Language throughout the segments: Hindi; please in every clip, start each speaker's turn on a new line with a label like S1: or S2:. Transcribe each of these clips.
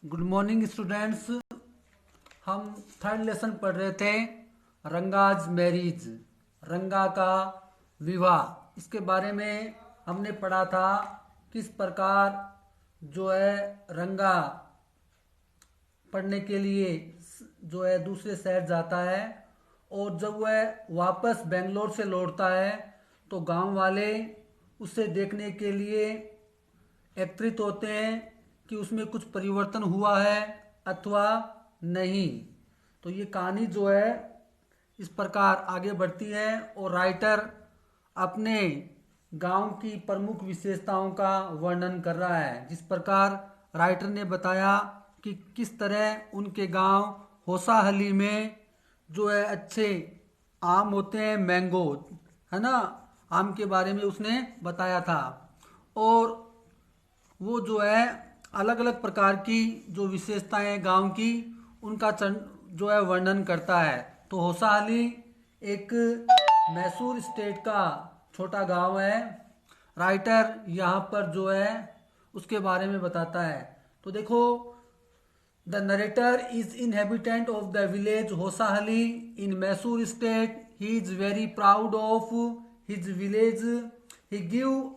S1: Good morning students. हम थर्ड लेसन पढ़ रहे थे रंगाज मैरिज, रंगा का विवाह। इसके बारे में हमने पढ़ा था किस प्रकार जो है रंगा पढ़ने के लिए जो है दूसरे शहर जाता है और जब वह वापस बेंगलोर से लौटता है तो गांव वाले उसे देखने के लिए एकत्रित होते हैं कि उसमें कुछ परिवर्तन हुआ है अथवा नहीं। तो ये कहानी जो है इस प्रकार आगे बढ़ती है और राइटर अपने गांव की प्रमुख विशेषताओं का वर्णन कर रहा है। जिस प्रकार राइटर ने बताया कि किस तरह उनके गांव होसाहली में जो है अच्छे आम होते हैं, मैंगो है ना, आम के बारे में उसने बताया था। और वो जो है अलग अलग प्रकार की जो विशेषताएं हैं गांव की उनका जो है वर्णन करता है। तो होसाहली एक मैसूर स्टेट का छोटा गांव है। राइटर यहाँ पर जो है उसके बारे में बताता है। तो देखो, the narrator is inhabitant of the village Hosahalli in Mysore state. He is very proud of his village. He give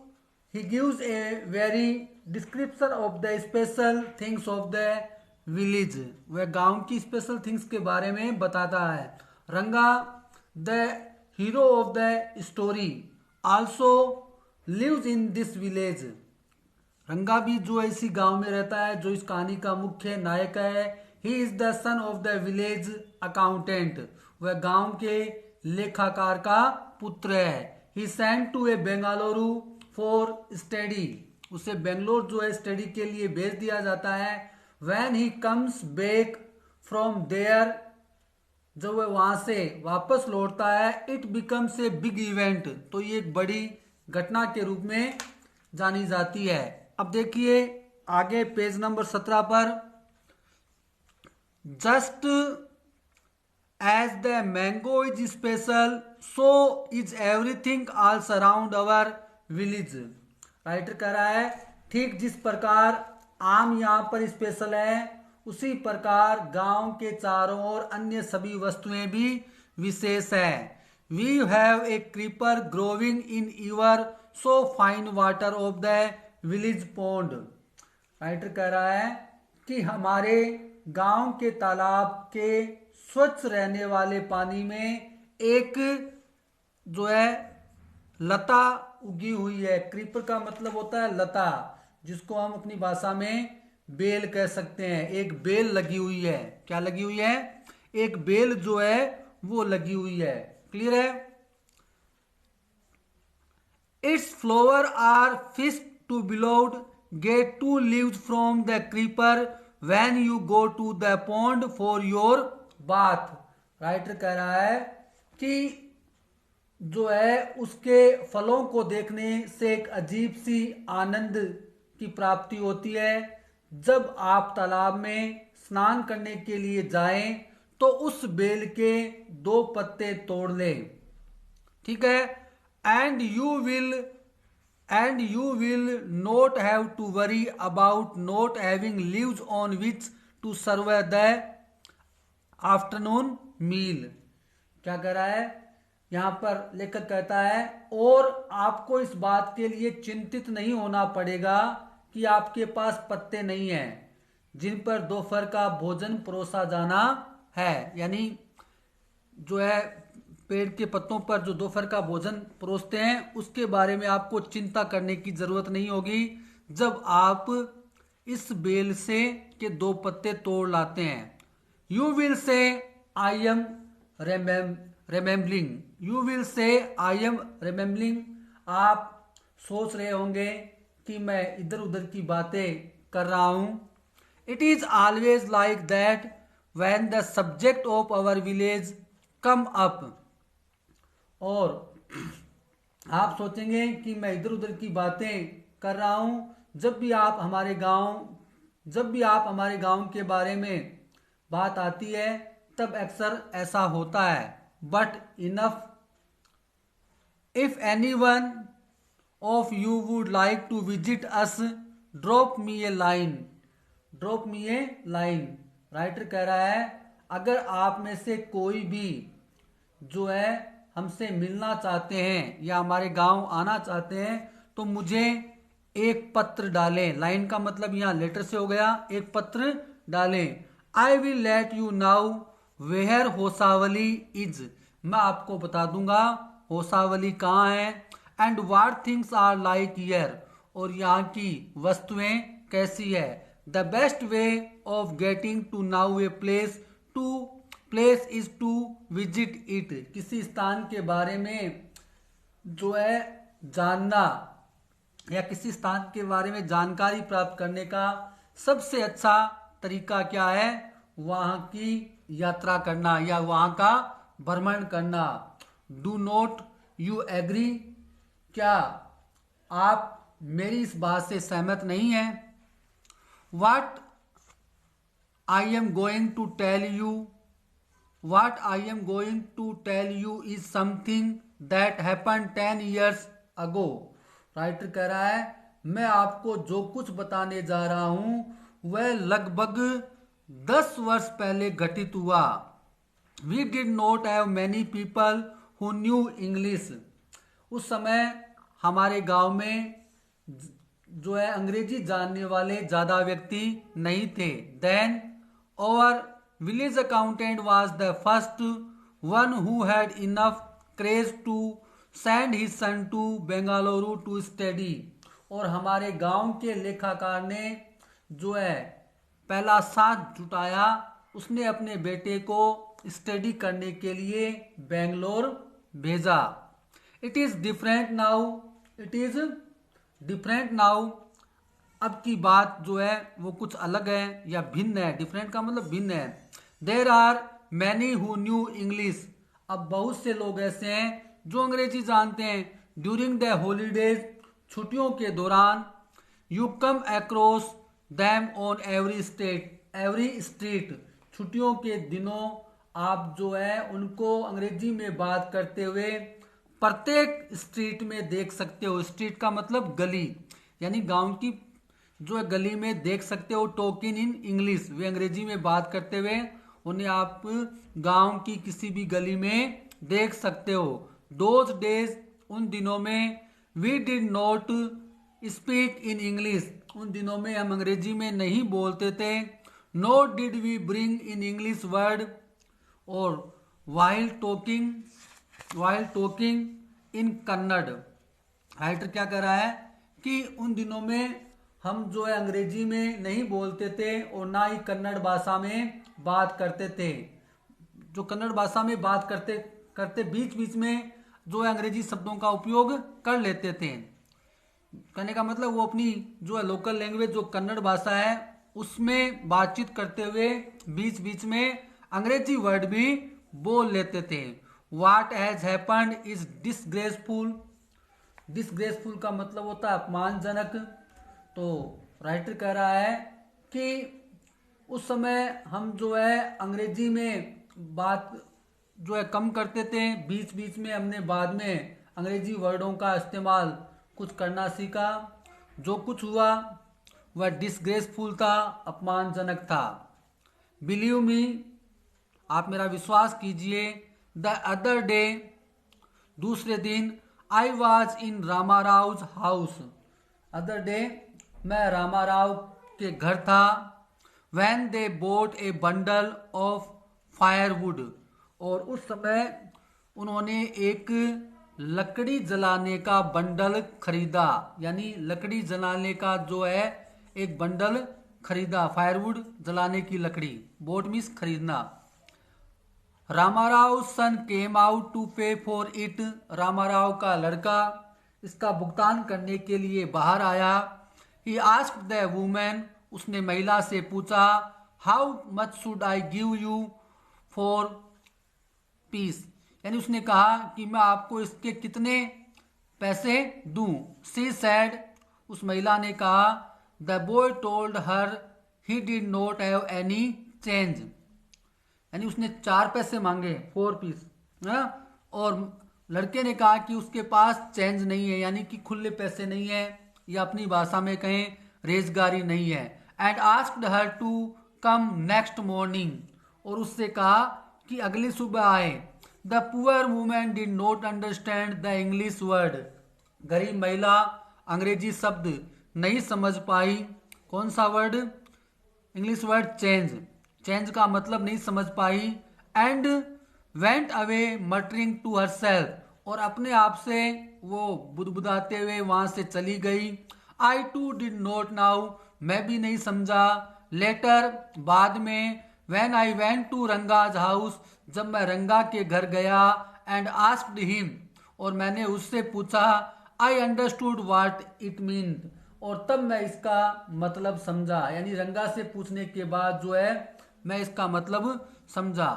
S1: he gives a very description of the special things of the village। वह गांव की स्पेशल थिंग्स के बारे में बताता है। Ranga the hero of the story also lives in this village. Ranga भी जो है इसी गांव में रहता है जो इस कहानी का मुख्य नायक है। He is the son of the village accountant. वह गांव के लेखाकार का पुत्र है। He sent to a Bengaluru for study. उसे बेंगलोर जो है स्टडी के लिए भेज दिया जाता है। When he comes back from there, जब वह वहां से वापस लौटता है, it becomes a big event. तो ये एक बड़ी घटना के रूप में जानी जाती है। अब देखिए आगे पेज नंबर 17 पर, just as the mango is special so is everything else around our village. Writer कह रहा है ठीक जिस प्रकार आम यहाँ पर स्पेशल है उसी प्रकार गांव के चारों ओर अन्य सभी वस्तुएं भी विशेष है। We have a creeper growing in ever so fine water of the village pond. Writer कह रहा है कि हमारे गांव के तालाब के स्वच्छ रहने वाले पानी में एक जो है लता उगी हुई है। क्रीपर का मतलब होता है लता, जिसको हम अपनी भाषा में बेल कह सकते हैं। एक बेल लगी हुई है। क्या लगी हुई है? एक बेल जो है वो लगी हुई है। क्लियर है? It's flower or fish to below get two leaves from the creeper when you go to the pond for your bath. Writer कह रहा है कि जो है उसके फलों को देखने से एक अजीब सी आनंद की प्राप्ति होती है। जब आप तालाब में स्नान करने के लिए जाएं तो उस बेल के 2 पत्ते तोड़ लें। ठीक है? And you will not have to worry about not having leaves on which to serve the afternoon meal. क्या कह रहा है यहां पर? लेखक कहता है और आपको इस बात के लिए चिंतित नहीं होना पड़ेगा कि आपके पास पत्ते नहीं हैं जिन पर दोपहर का भोजन परोसा जाना है। यानी जो है पेड़ के पत्तों पर जो दोपहर का भोजन परोसते हैं उसके बारे में आपको चिंता करने की जरूरत नहीं होगी जब आप इस बेल से के 2 पत्ते तोड़ लाते हैं। You will say I am remembering. You will say I am remembering. आप सोच रहे होंगे कि मैं इधर उधर की बातें कर रहा हूं। It is always like that when the subject of our village come up. और आप सोचेंगे कि मैं इधर उधर की बातें कर रहा हूं जब भी आप हमारे गांव के बारे में बात आती है तब अक्सर ऐसा होता है। But enough if any one of you would like to visit us drop me a line. Drop me a line. Writer कह रहा है अगर आप में से कोई भी जो है हमसे मिलना चाहते हैं या हमारे गांव आना चाहते हैं तो मुझे एक पत्र डालें। लाइन का मतलब यहाँ लेटर से हो गया, एक पत्र डालें। I will let you now where Hosahalli is. मैं आपको बता दूंगा होसावली कहाँ है। And what things are like here, और यहाँ की वस्तुएं कैसी है। The best way of getting to now a place is to visit it. किसी स्थान के बारे में जो है जानना या किसी स्थान के बारे में जानकारी प्राप्त करने का सबसे अच्छा तरीका क्या है, वहां की यात्रा करना या वहां का भ्रमण करना। डू नॉट यू एग्री, क्या आप मेरी इस बात से सहमत नहीं हैं। What I am going to tell you is something that happened 10 years ago। Writer कह रहा है मैं आपको जो कुछ बताने जा रहा हूं वह लगभग 10 वर्ष पहले घटित हुआ। We did not have many people who knew English। उस समय हमारे गांव में जो है अंग्रेजी जानने वाले ज्यादा व्यक्ति नहीं थे। Then our village accountant was the first one who had enough courage to send his son to Bengaluru to study। और हमारे गांव के लेखाकार ने जो है पहला साथ जुटाया, उसने अपने बेटे को स्टडी करने के लिए बेंगलोर भेजा। इट इज डिफरेंट नाउ, अब की बात जो है वो कुछ अलग है या भिन्न है। डिफरेंट का मतलब भिन्न है। There are many who knew English, अब बहुत से लोग ऐसे हैं जो अंग्रेजी जानते हैं। ड्यूरिंग द हॉलीडेज, छुट्टियों के दौरान। You come across them on every street, छुट्टियों के दिनों आप जो है उनको अंग्रेजी में बात करते हुए प्रत्येक स्ट्रीट में देख सकते हो। स्ट्रीट का मतलब गली, यानी गांव की जो है गली में देख सकते हो। टॉकिंग इन इंग्लिश, वे अंग्रेजी में बात करते हुए उन्हें आप गांव की किसी भी गली में देख सकते हो। दोज डेज, उन दिनों में। We did not speak in English, उन दिनों में हम अंग्रेजी में नहीं बोलते थे। Not did we bring in English word, और while talking in Kannada. Writer क्या कर रहा है कि उन दिनों में हम जो है अंग्रेजी में नहीं बोलते थे और ना ही कन्नड़ भाषा में बात करते थे। जो कन्नड़ भाषा में बात करते बीच बीच में जो है अंग्रेजी शब्दों का उपयोग कर लेते थे। कहने का मतलब वो अपनी जो है लोकल लैंग्वेज जो कन्नड़ भाषा है उसमें बातचीत करते हुए बीच बीच में अंग्रेजी वर्ड भी बोल लेते थे। What has happened is disgraceful, disgraceful का मतलब होता है अपमानजनक। तो राइटर कह रहा है कि उस समय हम जो है अंग्रेजी में बात जो है कम करते थे, बीच बीच में हमने बाद में अंग्रेजी वर्डों का इस्तेमाल कुछ करना सीखा। जो कुछ हुआ वह डिसग्रेसफुल था, अपमानजनक था। बिलीव मी, आप मेरा विश्वास कीजिए। द अदर डे, दूसरे दिन। I was in Ramarao house, other day मैं रामाराव के घर था। When they bought a bundle of firewood, और उस समय उन्होंने एक लकड़ी जलाने का बंडल खरीदा, यानी लकड़ी जलाने का जो है एक बंडल खरीदा। फायरवुड जलाने की लकड़ी, बोट मीन्स खरीदना। रामाराव सन केम आउट टू पे फॉर इट, रामाराव का लड़का इसका भुगतान करने के लिए बाहर आया। ही आस्क्ड द वुमेन, उसने महिला से पूछा, how much should I give you for piece, यानी उसने कहा कि मैं आपको इसके कितने पैसे दूं। सी सैड, उस महिला ने कहा, the boy told her he did not have any change, यानी उसने 4 पैसे मांगे, 4 पीस। और लड़के ने कहा कि उसके पास चेंज नहीं है, यानी कि खुले पैसे नहीं है, या अपनी भाषा में कहें रेजगारी नहीं है। And asked her to come next morning, और उससे कहा कि अगली सुबह आए। The poor women did not understand the English word, गरीब महिला अंग्रेजी शब्द नहीं समझ पाई। कौन सा word? English word change, change का मतलब नहीं समझ पाई। And went away muttering to her self, और अपने आप से वो बुदबुदाते हुए वहां से चली गई। I too did not now, मैं भी नहीं समझा। लेटर, बाद में। When I went to Ranga's house, जब मैं रंगा के घर गया। एंड आस्क्ड हिम, और मैंने उससे पूछा। I understood what it mean, और तब मैं इसका मतलब समझा। यानी रंगा से पूछने के बाद जो है मैं इसका मतलब समझा।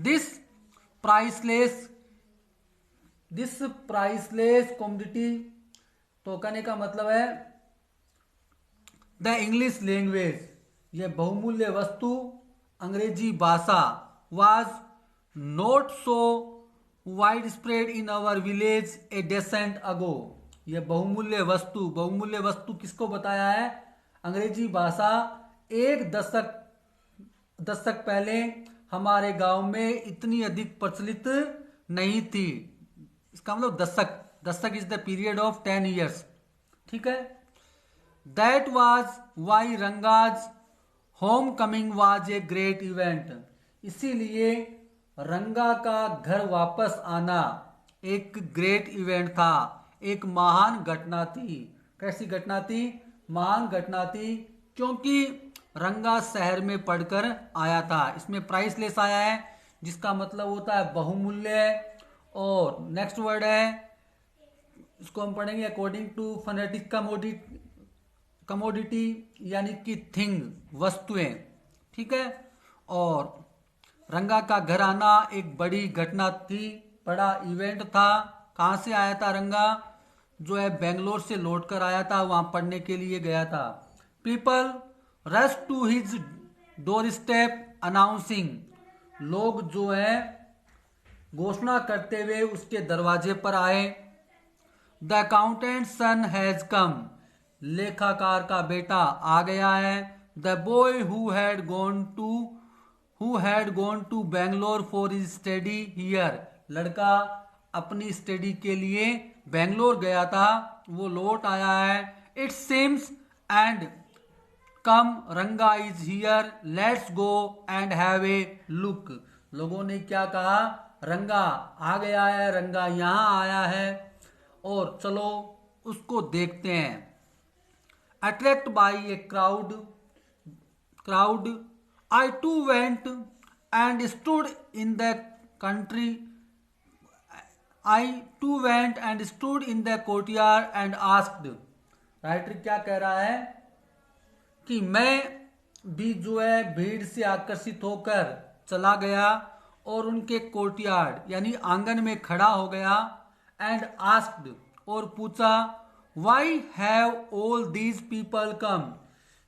S1: This priceless, this priceless commodity, तो कहने का मतलब है द इंग्लिश लैंग्वेज, ये बहुमूल्य वस्तु अंग्रेजी भाषा, was not so wide spread in our village a decade ago. ये बहुमूल्य वस्तु किसको बताया है? अंग्रेजी भाषा एक दशक पहले हमारे गांव में इतनी अधिक प्रचलित नहीं थी। इसका मतलब दशक is the period of 10 years। ठीक है। That was why Ranga's home coming was a great event, इसीलिए रंगा का घर वापस आना एक ग्रेट इवेंट था, एक महान घटना थी। कैसी घटना थी? महान घटना थी, क्योंकि रंगा शहर में पढ़कर आया था। इसमें प्राइसलेस आया है जिसका मतलब होता है बहुमूल्य। और नेक्स्ट वर्ड है, इसको हम पढ़ेंगे अकॉर्डिंग टू फोनेटिक कमोडिटी, यानी कि थिंग, वस्तुएं। ठीक है। और रंगा का घर आना एक बड़ी घटना थी, बड़ा इवेंट था। कहाँ से आया था रंगा? जो है बेंगलोर से लौटकर आया था, वहां पढ़ने के लिए गया था। People rush to his door step announcing, लोग जो है घोषणा करते हुए उसके दरवाजे पर आए। The accountant son has come, लेखाकार का बेटा आ गया है। The boy who had gone to Bangalore for his study here, लड़का अपनी स्टडी के लिए बैंगलोर गया था, वो लौट आया है। इट सीम्स एंड कम रंगा is here, let's go and have a look. लोगों ने क्या कहा? रंगा आ गया है, रंगा यहाँ आया है, और चलो उसको देखते हैं। Attract by a crowd I too went and stood in the country courtyard and asked. Writer क्या कह रहा है कि मैं भी जो है भीड़ से आकर्षित होकर चला गया और उनके कोर्टयार्ड यानी आंगन में खड़ा हो गया। एंड आस्क्ड, और पूछा। Why have all these people come,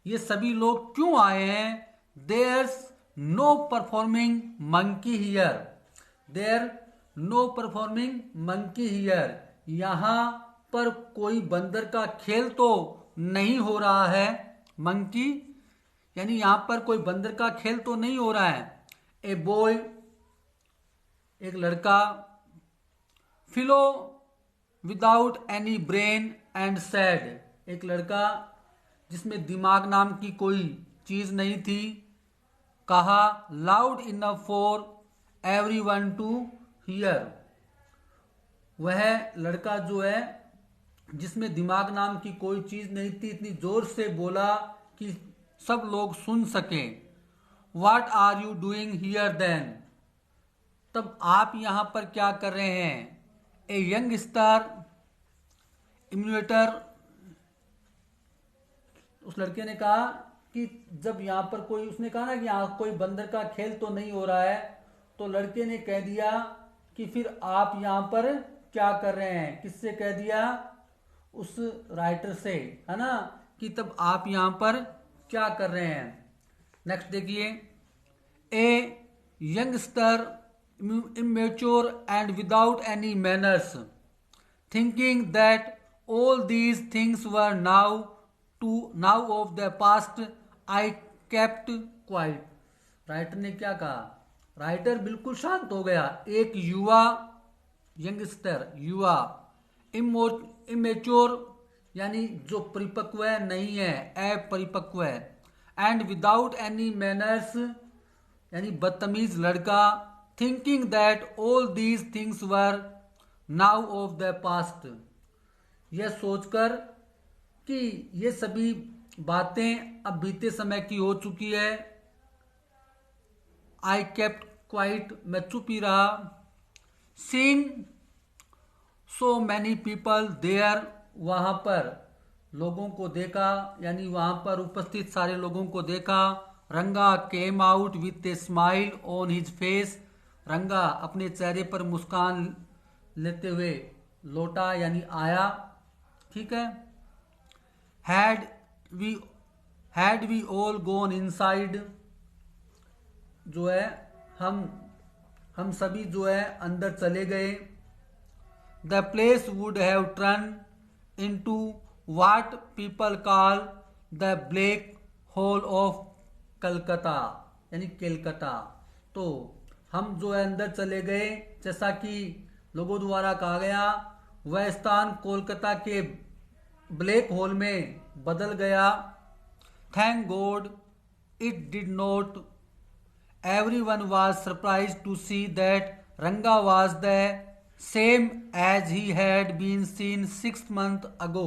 S1: ये सभी लोग क्यों आए हैं? There's no performing monkey here, there no performing monkey here, यहाँ पर कोई बंदर का खेल तो नहीं हो रहा है। मंकी यानी यहाँ पर कोई बंदर का खेल तो नहीं हो रहा है। ए बॉय, एक लड़का। Fellow without any brain and sad, एक लड़का जिसमें दिमाग नाम की कोई चीज नहीं थी। कहा। Loud enough for everyone to hear, वह लड़का जो है जिसमें दिमाग नाम की कोई चीज नहीं थी, इतनी जोर से बोला कि सब लोग सुन सकें। What are you doing here then, तब आप यहां पर क्या कर रहे हैं? ए यंग स्टार इम्यूलेटर, उस लड़के ने कहा कि जब यहाँ पर कोई, उसने कहा ना कि यहाँ कोई बंदर का खेल तो नहीं हो रहा है, तो लड़के ने कह दिया कि फिर आप यहाँ पर क्या कर रहे हैं? किससे कह दिया? उस राइटर से, है ना, कि तब आप यहाँ पर क्या कर रहे हैं। नेक्स्ट देखिए। A youngster immature and without any manners, thinking that all these things were now of the past, I kept quite. Writer ने क्या कहा? राइटर बिल्कुल शांत हो गया। एक युवा, यंगस्टर, युवा, इमेच्योर यानी जो परिपक्व नहीं है, अपरिपक्व है, एंड विदाउट एनी मैनर्स यानी बदतमीज लड़का, thinking that all these things were now of the past, यह सोचकर कि ये सभी बातें अब बीते समय की हो चुकी है। आई केप्ट क्वाइट, मैं चुप ही रहा। Seeing so many people there, वहां पर लोगों को देखा, यानी वहां पर उपस्थित सारे लोगों को देखा। रंगा came out with a smile on his face, रंगा अपने चेहरे पर मुस्कान लेते हुए लौटा यानी आया। ठीक है। Had we all gone inside, जो है हम सभी जो है अंदर चले गए। The place would have turn into what people call the black hole of Calcutta, यानी केलकता। तो हम जो है अंदर चले गए, जैसा कि लोगों द्वारा कहा गया, वह स्थान कोलकाता के ब्लैक होल में बदल गया। Thank God it did not. Everyone was surprised to see that Ranga was the same as he had been seen 6 months ago.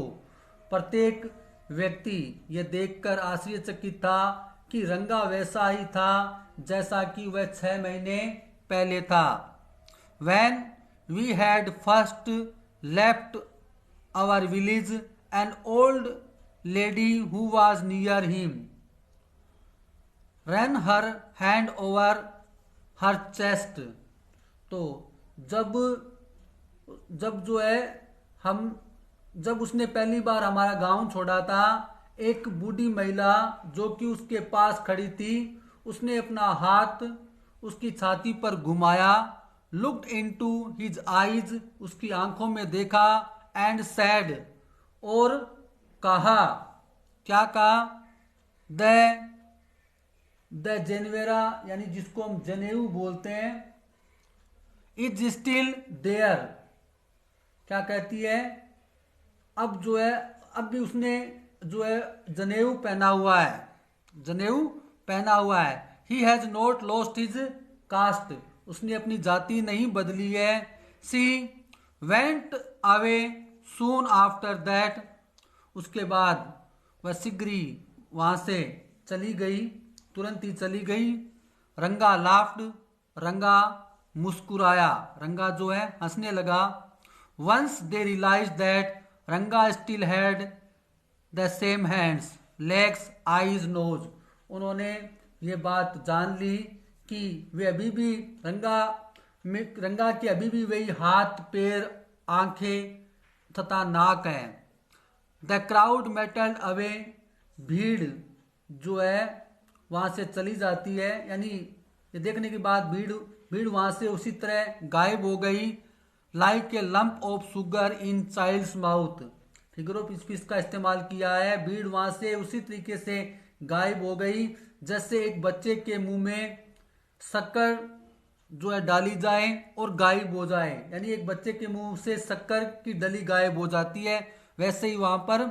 S1: प्रत्येक व्यक्ति यह देखकर आश्चर्यचकित था कि रंगा वैसा ही था जैसा कि वह 6 महीने पहले था। When we had first left our village, an old lady who was near him ran her hand over her chest। तो जब जो है जब उसने पहली बार हमारा गांव छोड़ा था, एक बूढ़ी महिला जो कि उसके पास खड़ी थी, उसने अपना हाथ उसकी छाती पर घुमाया। लुक्ड इनटू हिज आईज, उसकी आंखों में देखा। एंड सैड, और कहा, क्या कहा? द जेनवेरा, यानी जिसको हम जनेऊ बोलते हैं, इज स्टिल देयर। क्या कहती है? अब जो है, अब भी उसने जो है जनेऊ पहना हुआ है, जनेऊ पहना हुआ है। He has not lost his caste, उसने अपनी जाति नहीं बदली है। She went away soon after that, उसके बाद वह शीघ्र ही वहां से चली गई, तुरंत ही चली गई। रंगा लाफ्ड, रंगा मुस्कुराया, रंगा जो है हंसने लगा। Once they realize that Ranga still had the same hands, legs, eyes, nose, उन्होंने ये बात जान ली कि वे अभी भी रंगा के अभी भी वही हाथ, पैर, आंखें तथा नाक है। द क्राउड मेटल्ड अवे, भीड़ जो है वहां से चली जाती है, यानी ये देखने के बाद भीड़ वहां से उसी तरह गायब हो गई। Like a lump of sugar in child's mouth, figure of speech का इस्तेमाल किया है। भीड़ वहां से उसी तरीके से गायब हो गई जैसे एक बच्चे के मुंह में शक्कर जो है डाली जाए और गायब हो जाए, यानी एक बच्चे के मुंह से शक्कर की डली गायब हो जाती है, वैसे ही वहां पर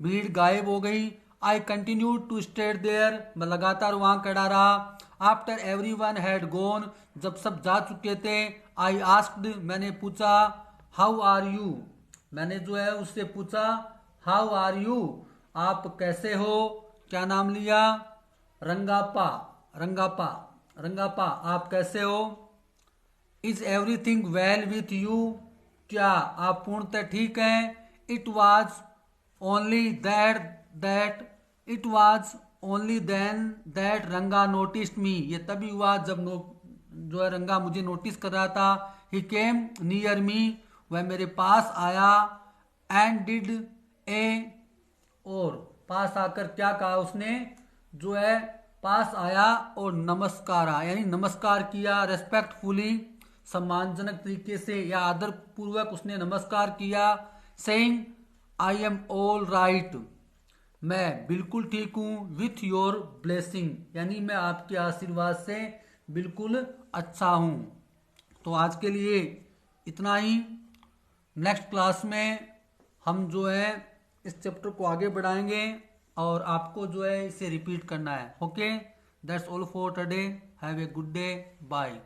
S1: भीड़ गायब हो गई। I continue to stand there, मैं लगातार वहां खड़ा रहा। After every one had gone, जब सब जा चुके थे। आई आस्क्ड, मैंने पूछा। हाउ आर यू, मैंने जो है उससे पूछा हाउ आर यू, आप कैसे हो? क्या नाम लिया? रंगापा, रंगापा, रंगापा, आप कैसे हो? Is everything well with you, क्या आप पूर्णतः ठीक हैं? It was only it was only then that Ranga noticed me, ये तभी हुआ जब जो है रंगा मुझे नोटिस कर रहा था। ही केम नियर मी, वह मेरे पास आया। एंड डिड ए, और पास आकर क्या कहा उसने? जो है पास आया और नमस्कार, यानी नमस्कार किया, रेस्पेक्टफुली, सम्मानजनक तरीके से या आदर पूर्वक उसने नमस्कार किया। Saying I am all right, मैं बिल्कुल ठीक हूँ विथ योर ब्लेसिंग, यानी मैं आपके आशीर्वाद से बिल्कुल अच्छा हूँ। तो आज के लिए इतना ही। नेक्स्ट क्लास में हम जो है इस चैप्टर को आगे बढ़ाएंगे और आपको जो है इसे रिपीट करना है। Okay, that's all for today. Have a good day. Bye.